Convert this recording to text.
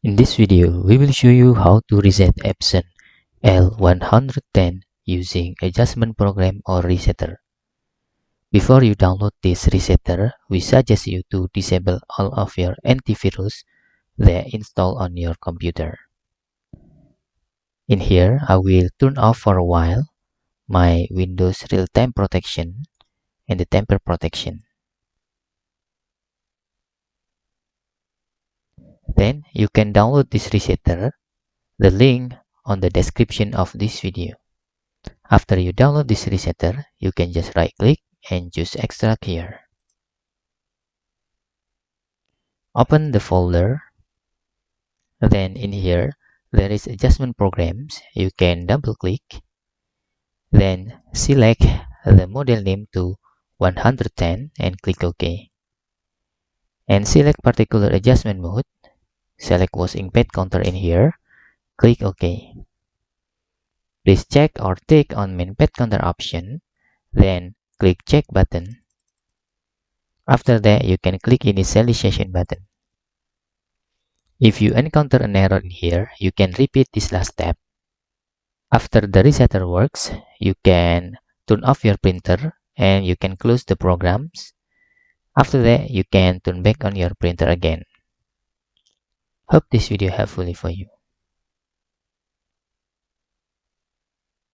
In this video, we will show you how to reset Epson L110 using adjustment program or resetter. Before you download this resetter, we suggest you to disable all of your antivirus that installed on your computer. In here, I will turn off for a while my Windows real-time protection and the tamper protection. Then you can download this resetter, the link on the description of this video. After you download this resetter, you can just right click and choose extract here. Open the folder. Then in here, there is adjustment programs. You can double click. Then select the model name to 110 and click OK. And select particular adjustment mode. Select washing pad counter in here. Click OK. Please check or tick on main pad counter option. Then click check button. After that, you can click initialization button. If you encounter an error in here, you can repeat this last step. After the resetter works, you can turn off your printer and you can close the programs. After that, you can turn back on your printer again. Hope this video helpful for you.